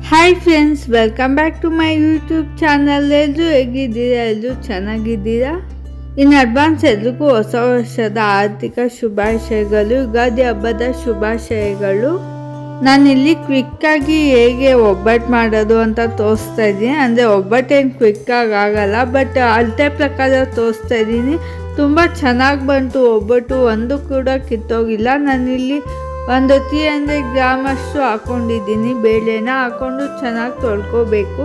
Hi friends, welcome back to my YouTube channel. ಎಲ್ಲರೂ ಹೇಗಿದ್ದೀರಾ? ಎಲ್ಲರೂ ಚೆನ್ನಾಗಿದ್ದೀರಾ? ಇನ್ನು ಅಡ್ವಾನ್ಸ್ ಎಲ್ರಿಗೂ ಹೊಸ ವರ್ಷದ ಆರ್ಥಿಕ ಶುಭಾಶಯಗಳು, ಯುಗಾದಿ ಹಬ್ಬದ ಶುಭಾಶಯಗಳು. ನಾನಿಲ್ಲಿ ಕ್ವಿಕ್ಕಾಗಿ ಹೇಗೆ ಒಬ್ಬಟ್ಟು ಮಾಡೋದು ಅಂತ ತೋರಿಸ್ತಾ ಇದ್ದೀನಿ. ಅಂದರೆ ಒಬ್ಬಟ್ಟೇನು ಕ್ವಿಕ್ಕಾಗಿ ಆಗಲ್ಲ, ಬಟ್ ಅಳತೆ ಪ್ರಕಾರ ತೋರಿಸ್ತಾ ಇದ್ದೀನಿ. ತುಂಬ ಚೆನ್ನಾಗಿ ಬಂತು ಒಬ್ಬಟ್ಟು, ಒಂದು ಕೂಡ ಕಿತ್ತೋಗಿಲ್ಲ. ನಾನಿಲ್ಲಿ ಒಂದು 300 ಗ್ರಾಮ್ ಅಷ್ಟು ಹಾಕ್ಕೊಂಡಿದ್ದೀನಿ. ಬೇಳೆನ ಹಾಕ್ಕೊಂಡು ಚೆನ್ನಾಗಿ ತೊಳ್ಕೊಬೇಕು.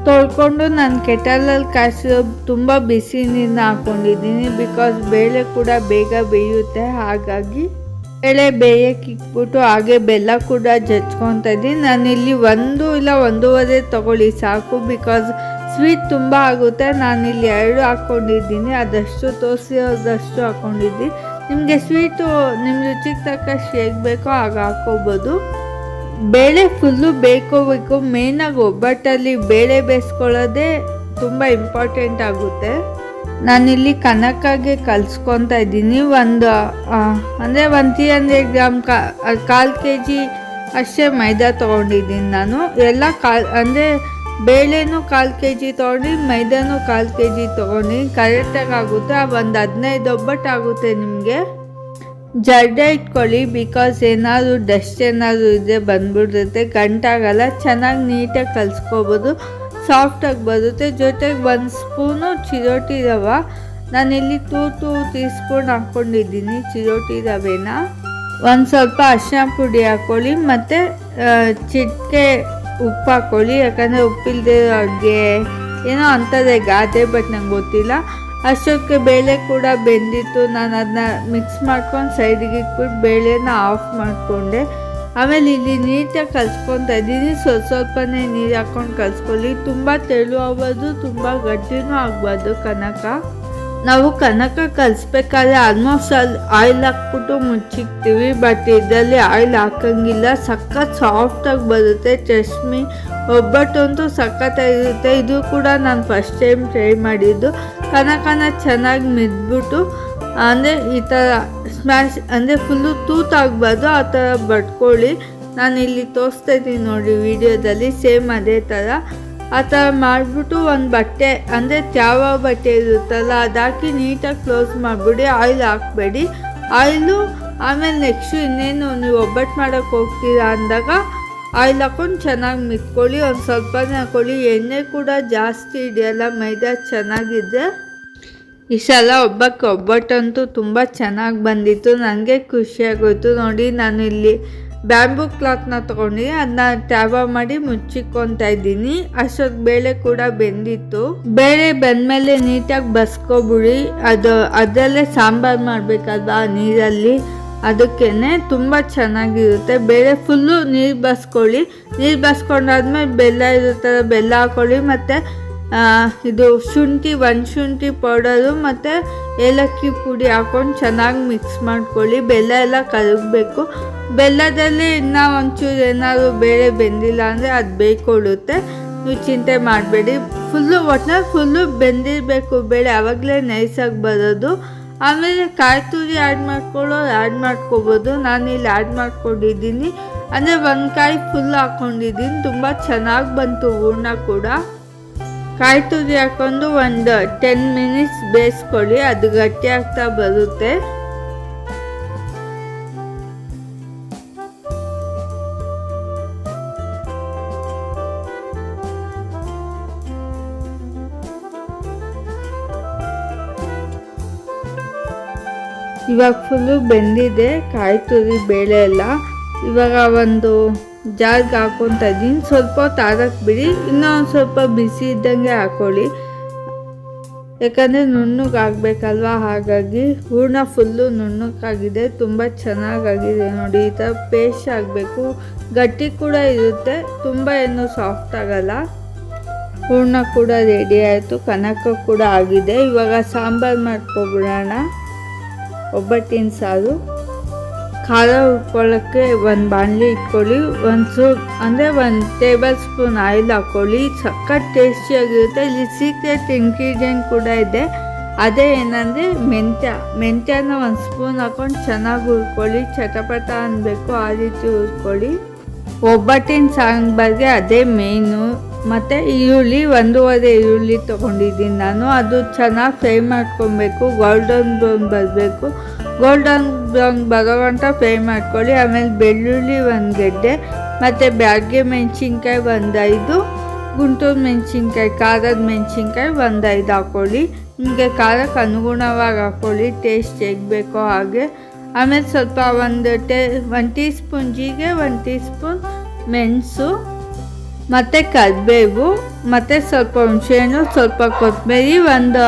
ತೊಳ್ಕೊಂಡು ನಾನು ಕೆಟಲಲ್ಲಿ ಕಾಯಿಸೋ ತುಂಬ ಬಿಸಿ ನೀರನ್ನ ಹಾಕ್ಕೊಂಡಿದ್ದೀನಿ. ಬಿಕಾಸ್ ಬೇಳೆ ಕೂಡ ಬೇಗ ಬೇಯುತ್ತೆ. ಹಾಗಾಗಿ ಬೇಳೆ ಬೇಯಕ್ಕೆ ಇಕ್ಬಿಟ್ಟು ಹಾಗೆ ಬೆಲ್ಲ ಕೂಡ ಜಜ್ಕೊತಾ ಇದ್ದೀನಿ. ನಾನಿಲ್ಲಿ 1 ಇಲ್ಲ 1.5 ತೊಗೊಳ್ಳಿ ಸಾಕು, ಬಿಕಾಸ್ ಸ್ವೀಟ್ ತುಂಬ ಆಗುತ್ತೆ. ನಾನಿಲ್ಲಿ 2 ಹಾಕ್ಕೊಂಡಿದ್ದೀನಿ. ಅದಷ್ಟು ತೋರಿಸಿರೋದಷ್ಟು ಹಾಕ್ಕೊಂಡಿದ್ದೀನಿ. ನಿಮಗೆ ಸ್ವೀಟು ನಿಮ್ಮ ರುಚಿಗೆ ತಕ್ಕಷ್ಟು ಹೇಗೆ ಬೇಕೋ ಆಗ ಹಾಕ್ಕೋಬೋದು. ಬೇಳೆ ಫುಲ್ಲು ಬೇಯ್ಕೋಬೇಕು. ಮೇಯ್ನಾಗಿ ಒಬ್ಬಟ್ಟಲ್ಲಿ ಬೇಳೆ ಬೇಯಿಸ್ಕೊಳ್ಳೋದೇ ತುಂಬ ಇಂಪಾರ್ಟೆಂಟ್ ಆಗುತ್ತೆ. ನಾನಿಲ್ಲಿ ಕನಕಾಗೆ ಕಲಿಸ್ಕೊತಾ ಇದ್ದೀನಿ. ಅಂದರೆ 300 ಗ್ರಾಮ್ 1/4 kg ಅಷ್ಟೇ ಮೈದಾ ತೊಗೊಂಡಿದ್ದೀನಿ ನಾನು. ಎಲ್ಲ ಅಂದರೆ ಬೇಳೆನೂ 1/4 kg ತೊಗೊಂಡು, ಮೈದಾನೂ 1/4 kg ತೊಗೊಂಡು ಕರೆಕ್ಟಾಗಿ ಆಗುತ್ತೆ. ಒಂದು 15 ಒಬ್ಬಟ್ಟು ಆಗುತ್ತೆ. ನಿಮಗೆ ಜರ್ಡೆ ಇಟ್ಕೊಳ್ಳಿ, ಬಿಕಾಸ್ ಏನಾದರೂ ಡಸ್ಟ್ ಏನಾದರೂ ಇದ್ದರೆ ಬಂದ್ಬಿಡುತ್ತೆ, ಗಂಟಾಗಲ್ಲ. ಚೆನ್ನಾಗಿ ನೀಟಾಗಿ ಕಲಿಸ್ಕೋಬೋದು, ಸಾಫ್ಟಾಗಿ ಬರುತ್ತೆ. ಜೊತೆಗೆ 1 ಸ್ಪೂನು ಚಿರೋಟಿ ರವೆ, ನಾನಿಲ್ಲಿ 2 ಟೀ ಸ್ಪೂನ್ ಹಾಕ್ಕೊಂಡಿದ್ದೀನಿ ಚಿರೋಟಿ ರವೆನ. ಒಂದು ಸ್ವಲ್ಪ ಅರಿಶಿನ ಪುಡಿ ಹಾಕ್ಕೊಳ್ಳಿ, ಮತ್ತು ಚಿಟಿಕೆ ಉಪ್ಪು ಹಾಕ್ಕೊಳ್ಳಿ. ಯಾಕಂದರೆ ಉಪ್ಪಿಲ್ಲದೆ ಅಡುಗೆ ಏನೋ ಅಂಥದ್ದೇ ಗಾದೆ, ಬಟ್ ನಂಗೆ ಗೊತ್ತಿಲ್ಲ. ಅಷ್ಟೊತ್ತಿಗೆ ಬೇಳೆ ಕೂಡ ಬೆಂದಿತ್ತು. ನಾನು ಅದನ್ನ ಮಿಕ್ಸ್ ಮಾಡ್ಕೊಂಡು ಸೈಡಿಗೆ ಇಟ್ಬಿಟ್ಟು ಬೇಳೆನ ಆಫ್ ಮಾಡಿಕೊಂಡೆ. ಆಮೇಲೆ ಇಲ್ಲಿ ನೀಟಾಗಿ ಕಲಿಸ್ಕೊತಾ ಇದ್ದೀನಿ. ಸ್ವಲ್ಪನೇ ನೀರು ಹಾಕ್ಕೊಂಡು ಕಲಿಸ್ಕೊಳ್ಳಿ. ತುಂಬ ತೆಳು ಆಗ್ಬಾರ್ದು, ತುಂಬ ಗಟ್ಟಿನೂ ಆಗಬಾರ್ದು ಕನಕ. ನಾವು ಕನಕ ಕಲಿಸ್ಬೇಕಾದ್ರೆ ಆಲ್ಮೋಸ್ಟ್ ಆಯಿಲ್ ಹಾಕ್ಬಿಟ್ಟು ಮುಚ್ಚಿಕ್ತೀವಿ, ಬಟ್ ಇದರಲ್ಲಿ ಆಯಿಲ್ ಹಾಕಂಗಿಲ್ಲ. ಸಖತ್ ಸಾಫ್ಟಾಗಿ ಬರುತ್ತೆ. ಟ್ರಸ್ಟ್ ಮೀ, ಒಬ್ಬಟ್ಟಂತೂ ಸಖತ್ತಾಗಿರುತ್ತೆ. ಇದು ಕೂಡ ನಾನು ಫಸ್ಟ್ ಟೈಮ್ ಟ್ರೈ ಮಾಡಿದ್ದು. ಕನಕನ ಚೆನ್ನಾಗಿ ಮಿದ್ಬಿಟ್ಟು, ಅಂದರೆ ಈ ಥರ ಸ್ಮ್ಯಾಶ್, ಅಂದರೆ ಫುಲ್ಲು ತೂತಾಗಬಾರ್ದು, ಆ ಥರ ಬಟ್ಕೊಳ್ಳಿ. ನಾನಿಲ್ಲಿ ತೋರಿಸ್ತಾ ಇದ್ದೀನಿ ನೋಡಿ ವಿಡಿಯೋದಲ್ಲಿ, ಸೇಮ್ ಅದೇ ಥರ. ಆ ಥರ ಮಾಡಿಬಿಟ್ಟು ಒಂದು ಬಟ್ಟೆ, ಅಂದರೆ ತ್ಯಾವ ಬಟ್ಟೆ ಇರುತ್ತಲ್ಲ, ಅದಾಕಿ ನೀಟಾಗಿ ಕ್ಲೋಸ್ ಮಾಡಿಬಿಡಿ. ಆಯಿಲ್ ಹಾಕಬೇಡಿ. ಆಯಿಲು ಆಮೇಲೆ ನೆಕ್ಸ್ಟು ಇನ್ನೇನು ನೀವು ಒಬ್ಬಟ್ಟು ಮಾಡೋಕ್ಕೆ ಹೋಗ್ತೀರಾ ಅಂದಾಗ ಆಯಿಲ್ ಹಾಕ್ಕೊಂಡು ಚೆನ್ನಾಗಿ ಮಿಕ್ಕೊಳ್ಳಿ. ಒಂದು ಸ್ವಲ್ಪನೇ ಹಾಕ್ಕೊಳ್ಳಿ. ಎಣ್ಣೆ ಕೂಡ ಜಾಸ್ತಿ ಹಿಡಿಯಲ್ಲ ಮೈದಾ ಚೆನ್ನಾಗಿದೆ. ಈ ಸಲ ಒಬ್ಬಟ್ಟಂತೂ ತುಂಬ ಚೆನ್ನಾಗಿ ಬಂದಿತ್ತು. ನನಗೆ ಖುಷಿಯಾಗೋಯ್ತು ನೋಡಿ. ನಾನು ಇಲ್ಲಿ ಬ್ಯಾಂಬೂ ಕ್ಲಾತ್ನ ತೊಗೊಂಡು ಅದನ್ನ ಟ್ಯಾವ ಮಾಡಿ ಮುಚ್ಚಿಕ್ಕೊತಾ ಇದ್ದೀನಿ. ಅಷ್ಟೊತ್ತು ಬೇಳೆ ಕೂಡ ಬೆಂದಿತ್ತು. ಬೇಳೆ ಬೆಂದಮೇಲೆ ನೀಟಾಗಿ ಬಸ್ಕೊಬಿಡಿ. ಅದರಲ್ಲೇ ಸಾಂಬಾರು ಮಾಡಬೇಕಲ್ವಾ ನೀರಲ್ಲಿ, ಅದಕ್ಕೇ ತುಂಬ ಚೆನ್ನಾಗಿರುತ್ತೆ. ಬೇಳೆ ಫುಲ್ಲು ನೀರು ಬಸ್ಕೊಳ್ಳಿ. ನೀರು ಬಸ್ಕೊಂಡಾದ್ಮೇಲೆ ಬೆಲ್ಲ ಇರುತ್ತಲ್ಲ, ಬೆಲ್ಲ ಹಾಕ್ಕೊಳ್ಳಿ. ಮತ್ತು ಇದು ಶುಂಠಿ, 1 ಶುಂಠಿ ಪೌಡರು ಮತ್ತು ಏಲಕ್ಕಿ ಪುಡಿ ಹಾಕ್ಕೊಂಡು ಚೆನ್ನಾಗಿ ಮಿಕ್ಸ್ ಮಾಡ್ಕೊಳ್ಳಿ. ಬೆಲ್ಲ ಎಲ್ಲ ಕರಗಬೇಕು. ಬೆಲ್ಲದಲ್ಲಿ ಇನ್ನೂ ಒಂಚೂರು ಏನಾದರೂ ಬೇಳೆ ಬೆಂದಿಲ್ಲ ಅಂದರೆ ಅದು ಬೇಯ್ಕೊಳ್ಳುತ್ತೆ. ನೀವು ಚಿಂತೆ ಮಾಡಬೇಡಿ. ಒಟ್ಟಿನಲ್ಲಿ ಫುಲ್ಲು ಬೆಂದಿರಬೇಕು ಬೇಳೆ, ಆವಾಗಲೇ ನೈಸಾಗಿ ಬರೋದು. ಆಮೇಲೆ ಕಾಯಿ ತುರಿ ಆ್ಯಡ್ ಮಾಡ್ಕೋಬೋದು. ನಾನಿಲ್ಲಿ ಆ್ಯಡ್ ಮಾಡ್ಕೊಂಡಿದ್ದೀನಿ. ಅಂದರೆ 1 ಕಾಯಿ ಫುಲ್ ಹಾಕ್ಕೊಂಡಿದ್ದೀನಿ. ತುಂಬ ಚೆನ್ನಾಗಿ ಬಂತು ಹೂರ್ಣ ಕೂಡ. ಕಾಯಿ ತುರಿ ಹಾಕ್ಕೊಂಡು ಒಂದು 10 ಮಿನಿಟ್ಸ್ ಬೇಯಿಸ್ಕೊಳ್ಳಿ. ಅದು ಗಟ್ಟಿ ಆಗ್ತಾ ಬರುತ್ತೆ. ಇವಾಗ ಫುಲ್ಲು ಬೆಂದಿದೆ ಕಾಯಿ ತುರಿ ಬೇಳೆ ಎಲ್ಲ. ಇವಾಗ ಒಂದು ಜಾರ್ಗೆ ಹಾಕ್ಕೊತಾ ಇದ್ದೀನಿ. ಸ್ವಲ್ಪ ಹೊತ್ತು ಆರಕ್ಕೆ ಬಿಡಿ. ಇನ್ನೂ ಒಂದು ಸ್ವಲ್ಪ ಬಿಸಿ ಇದ್ದಂಗೆ ಹಾಕ್ಕೊಳ್ಳಿ, ಯಾಕಂದರೆ ನುಣ್ಣಗಾಗಬೇಕಲ್ವ. ಹಾಗಾಗಿ ಹೂರ್ಣ ಫುಲ್ಲು ನುಣ್ಣಗಾಗಿದೆ. ತುಂಬ ಚೆನ್ನಾಗಾಗಿದೆ ನೋಡಿ. ಈ ಥರ ಪೇಸ್ಟ್ ಆಗಬೇಕು. ಗಟ್ಟಿ ಕೂಡ ಇರುತ್ತೆ, ತುಂಬ ಏನು ಸಾಫ್ಟ್ ಆಗಲ್ಲ. ಹೂರ್ಣ ಕೂಡ ರೆಡಿ ಆಯಿತು. ಕನಕ ಕೂಡ ಆಗಿದೆ. ಇವಾಗ ಸಾಂಬಾರು ಮಾಡ್ಕೊಬಿಡೋಣ. ಒಬ್ಬಟ್ಟಿನ ಸಾರು. ಖಾರ ಹುರ್ಕೊಳ್ಳೋಕ್ಕೆ ಒಂದು ಬಾಣಲಿ ಇಟ್ಕೊಳ್ಳಿ. ಅಂದರೆ 1 ಟೇಬಲ್ ಸ್ಪೂನ್ ಆಯಿಲ್ ಹಾಕ್ಕೊಳ್ಳಿ. ಸಖತ್ ಟೇಸ್ಟಿಯಾಗಿರುತ್ತೆ. ಇಲ್ಲಿ ಸೀಕ್ರೆಟ್ ಇಂಗ್ರೀಡಿಯೆಂಟ್ ಕೂಡ ಇದೆ. ಅದೇ ಏನಂದರೆ ಮೆಂತ್ಯನ 1 ಸ್ಪೂನ್ ಹಾಕ್ಕೊಂಡು ಚೆನ್ನಾಗಿ ಹುರ್ಕೊಳ್ಳಿ. ಚಟಪಟ ಅನ್ನಬೇಕು, ಆ ರೀತಿ ಹುರ್ಕೊಳ್ಳಿ. ಒಬ್ಬಟ್ಟಿನ ಸಾಂಬಾರಿಗೆ ಅದೇ ಮೇಯ್ನು. ಮತ್ತು ಈರುಳ್ಳಿ 1.5 ಈರುಳ್ಳಿ ತೊಗೊಂಡಿದ್ದೀನಿ ನಾನು. ಅದು ಚೆನ್ನಾಗಿ ಫ್ರೈ ಮಾಡ್ಕೊಬೇಕು, ಗೋಲ್ಡನ್ ಬ್ರೌನ್ ಬರಬೇಕು. ಗೋಲ್ಡನ್ ಬ್ರೌನ್ ಬರೋ ಗಂಟ ಫ್ರೈ ಮಾಡ್ಕೊಳ್ಳಿ. ಆಮೇಲೆ ಬೆಳ್ಳುಳ್ಳಿ 1 ಗೆಡ್ಡೆ, ಮತ್ತು ಬ್ಯಾಡ್ಗೆ ಮೆಣಸಿನ್ಕಾಯಿ 5, ಗುಂಟೂರು ಮೆಣಸಿನ್ಕಾಯಿ, ಖಾರದ ಮೆಣಸಿನ್ಕಾಯಿ 5 ಹಾಕ್ಕೊಳ್ಳಿ. ನಿಮಗೆ ಖಾರಕ್ಕೆ ಅನುಗುಣವಾಗಿ ಹಾಕ್ಕೊಳ್ಳಿ, ಟೇಸ್ಟ್ ಹೇಗೆ ಬೇಕೋ ಹಾಗೆ. ಆಮೇಲೆ ಸ್ವಲ್ಪ 1 ಟೀ ಸ್ಪೂನ್ ಜೀರಿಗೆ, 1 ಟೀ ಸ್ಪೂನ್ ಮೆಣಸು, ಮತ್ತು ಕರಿಬೇವು, ಮತ್ತು ಸ್ವಲ್ಪ ಹುಣಸೆಹಣ್ಣು, ಸ್ವಲ್ಪ ಕೊತ್ತಂಬರಿ, 1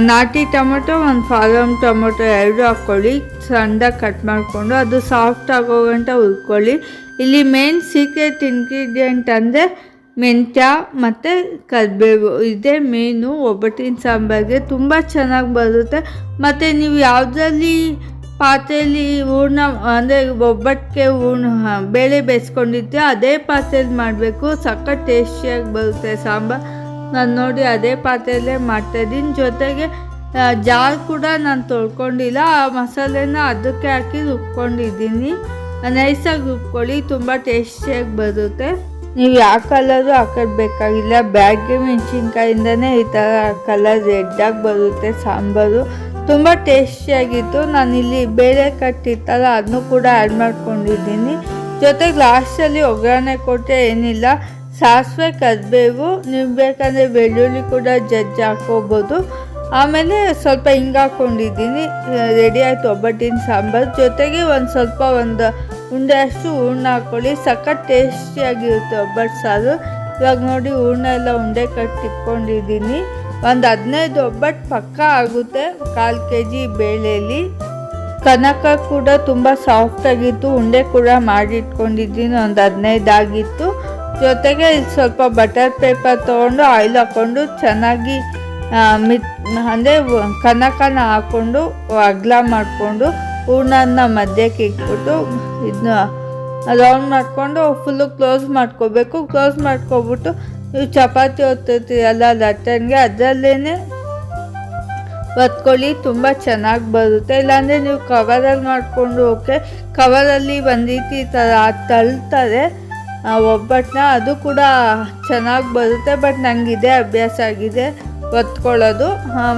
ನಾಟಿ ಟೊಮೊಟೊ, 1 ಫಾರಮ್ ಟೊಮೊಟೊ 2 ಹಾಕ್ಕೊಳ್ಳಿ. ಸಣ್ಣದಾಗಿ ಕಟ್ ಮಾಡಿಕೊಂಡು ಅದು ಸಾಫ್ಟ್ ಆಗೋ ಗಂಟ ಹುರ್ಕೊಳ್ಳಿ. ಇಲ್ಲಿ ಮೇನ್ ಸೀಕ್ರೆಟ್ ಇಂಗ್ರೀಡಿಯೆಂಟ್ ಅಂದರೆ ಮೆಂತ್ಯ ಮತ್ತು ಕರಿಬೇವು. ಇದೇ ಮೇನು ಒಬ್ಬಟ್ಟಿನ ಸಾಂಬಾರಿಗೆ. ತುಂಬ ಚೆನ್ನಾಗಿ ಬರುತ್ತೆ. ಮತ್ತು ನೀವು ಯಾವುದ್ರಲ್ಲಿ ಪಾತ್ರೆಯಲ್ಲಿ ಹೂರ್ಣ ಅಂದರೆ ಒಬ್ಬಟ್ಟಿಗೆ ಬೇಳೆ ಬೇಯಿಸ್ಕೊಂಡಿರ್ತೀವಿ ಅದೇ ಪಾತ್ರೆಯಲ್ಲಿ ಮಾಡಬೇಕು. ಸಖತ್ ಟೇಸ್ಟಿಯಾಗಿ ಬರುತ್ತೆ ಸಾಂಬಾರು. ನಾನು ನೋಡಿ ಅದೇ ಪಾತ್ರೆಯಲ್ಲೇ ಮಾಡ್ತಾಯಿದ್ದೀನಿ. ಜೊತೆಗೆ ಜಾರ್ ಕೂಡ ನಾನು ತೊಳ್ಕೊಂಡಿಲ್ಲ, ಆ ಮಸಾಲೆನ ಅದಕ್ಕೆ ಹಾಕಿ ರುಬ್ಕೊಂಡಿದ್ದೀನಿ. ನೈಸಾಗಿ ರುಬ್ಕೊಳ್ಳಿ, ತುಂಬ ಟೇಸ್ಟಿಯಾಗಿ ಬರುತ್ತೆ. ನೀವು ಯಾವ ಕಲರು ಹಾಕೋಬೇಕಾಗಿಲ್ಲ. ಬ್ಯಾಡ್ಗೆ ಮೆಣಸಿನ್ಕಾಯಿಂದನೇ ಈ ಥರ ಕಲರ್ ರೆಡ್ಡಾಗಿ ಬರುತ್ತೆ ಸಾಂಬಾರು. ತುಂಬ ಟೇಸ್ಟಿಯಾಗಿತ್ತು. ನಾನಿಲ್ಲಿ ಬೇಳೆ ಕಟ್ಟಿತ್ತಲ್ಲ ಅದನ್ನು ಕೂಡ ಆ್ಯಡ್ ಮಾಡ್ಕೊಂಡಿದ್ದೀನಿ. ಜೊತೆಗೆ ಲಾಸ್ಟಲ್ಲಿ ಒಗ್ಗರಣೆ ಕೊಟ್ಟರೆ ಏನಿಲ್ಲ, ಸಾಸಿವೆ, ಕರಿಬೇವು, ನೀವು ಬೇಕಂದರೆ ಬೆಳ್ಳುಳ್ಳಿ ಕೂಡ ಜಜ್ಜಿ ಹಾಕ್ಕೋಬೋದು. ಆಮೇಲೆ ಸ್ವಲ್ಪ ಹಿಂಗೆ ಹಾಕ್ಕೊಂಡಿದ್ದೀನಿ. ರೆಡಿ ಆಯಿತು ಒಬ್ಬಟ್ಟಿನ ಸಾಂಬಾರು. ಜೊತೆಗೆ ಸ್ವಲ್ಪ ಉಂಡೆ ಅಷ್ಟು ಹೂರ್ಣ ಹಾಕ್ಕೊಳ್ಳಿ. ಸಖತ್ ಟೇಸ್ಟಿಯಾಗಿರುತ್ತೆ ಒಬ್ಬಟ್ಟು ಸಾರು. ಇವಾಗ ನೋಡಿ ಹೂರ್ಣ ಎಲ್ಲ ಉಂಡೆ ಕಟ್ಟಿಟ್ಕೊಂಡಿದ್ದೀನಿ. 15 ಒಬ್ಬಟ್ಟು ಪಕ್ಕ ಆಗುತ್ತೆ 1/4 kg ಬೇಳೆಯಲ್ಲಿ. ಕನಕ ಕೂಡ ತುಂಬ ಸಾಫ್ಟಾಗಿತ್ತು. ಉಂಡೆ ಕೂಡ ಮಾಡಿಟ್ಕೊಂಡಿದ್ದೀನಿ, 15 ಆಗಿತ್ತು. ಜೊತೆಗೆ ಸ್ವಲ್ಪ ಬಟರ್ ಪೇಪರ್ ತೊಗೊಂಡು ಆಯಿಲ್ ಹಾಕ್ಕೊಂಡು ಚೆನ್ನಾಗಿ ಅಂದರೆ ಕನಕನ ಹಾಕ್ಕೊಂಡು ಅಗಲ ಮಾಡಿಕೊಂಡು ಹೂರ್ಣನ ಮಧ್ಯಕ್ಕೆ ಇಟ್ಬಿಟ್ಟು ಇದನ್ನ ರೌಂಡ್ ಮಾಡಿಕೊಂಡು ಫುಲ್ಲು ಕ್ಲೋಸ್ ಮಾಡ್ಕೋಬೇಕು. ಕ್ಲೋಸ್ ಮಾಡ್ಕೊಬಿಟ್ಟು ನೀವು ಚಪಾತಿ ಒತ್ತಿರ್ತೀರಲ್ಲ ಲಟ್ಟಣಿಗೆ ಅದರಲ್ಲೇ ಒತ್ಕೊಳ್ಳಿ. ತುಂಬ ಚೆನ್ನಾಗಿ ಬರುತ್ತೆ. ಇಲ್ಲಾಂದರೆ ನೀವು ಕವರಲ್ಲಿ ಮಾಡಿಕೊಂಡು ಕವರಲ್ಲಿ ಒಂದು ರೀತಿ ಥರ ತಳ್ತಾರೆ ಒಬ್ಬಟ್ಟನ್ನ, ಅದು ಕೂಡ ಚೆನ್ನಾಗಿ ಬರುತ್ತೆ. ಬಟ್ ನನಗೆ ಇದೇ ಅಭ್ಯಾಸ ಆಗಿದೆ ಒತ್ಕೊಳ್ಳೋದು.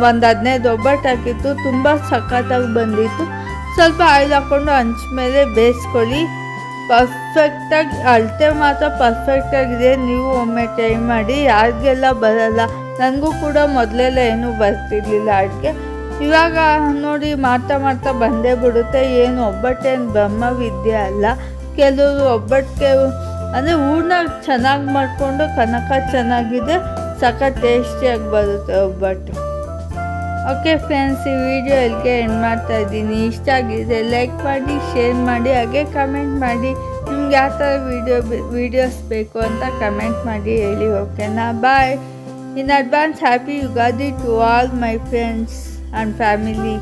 15 ಒಬ್ಬಟ್ಟು ಹಾಕಿತ್ತು, ತುಂಬ ಸಖತ್ತಾಗಿ ಬಂದಿತ್ತು. ಸ್ವಲ್ಪ ಆಯಿಲ್ ಹಾಕ್ಕೊಂಡು ಹಂಚ ಮೇಲೆ ಬೇಯಿಸ್ಕೊಳ್ಳಿ. ಪರ್ಫೆಕ್ಟಾಗಿ ಅಳತೆ ಮಾತ್ರ ಪರ್ಫೆಕ್ಟಾಗಿದೆ. ನೀವು ಒಮ್ಮೆ ಟ್ರೈ ಮಾಡಿ. ಯಾರಿಗೆಲ್ಲ ಬರಲ್ಲ, ನನಗೂ ಕೂಡ ಮೊದಲೆಲ್ಲ ಏನೂ ಬರ್ತಿರ್ಲಿಲ್ಲ ಅಡುಗೆ. ಇವಾಗ ನೋಡಿ ಮಾಡ್ತಾ ಮಾಡ್ತಾ ಬಂದೇ ಬಿಡುತ್ತೆ. ಏನು ಒಬ್ಬಟ್ಟೇನು ಬ್ರಹ್ಮವಿದ್ಯೆ ಅಲ್ಲ. ಕೆಲವರು ಒಬ್ಬಟ್ಟಿಗೆ ಅಂದರೆ ಹೂರ್ಣ ಚೆನ್ನಾಗಿ ಮಾಡಿಕೊಂಡು ಕನಕ ಚೆನ್ನಾಗಿದೆ, ಸಖತ್ ಟೇಸ್ಟಿಯಾಗಿ ಬರುತ್ತೆ ಒಬ್ಬಟ್ಟು. ಓಕೆ ಫ್ರೆಂಡ್ಸ್, ಈ ವಿಡಿಯೋ ಇಲ್ಲಿಗೆ ಎಂಡ್ ಮಾಡ್ತಾ ಇದ್ದೀನಿ. ಇಷ್ಟ ಆಗಿದೆ ಲೈಕ್ ಮಾಡಿ, ಶೇರ್ ಮಾಡಿ, ಹಾಗೆ ಕಮೆಂಟ್ ಮಾಡಿ. ನಿಮ್ಗೆ ಯಾವ ಥರ ವೀಡಿಯೋಸ್ ಬೇಕು ಅಂತ ಕಮೆಂಟ್ ಮಾಡಿ ಹೇಳಿ. ಓಕೆನಾ? Bye. In advance happy Ugadi to all my friends and family.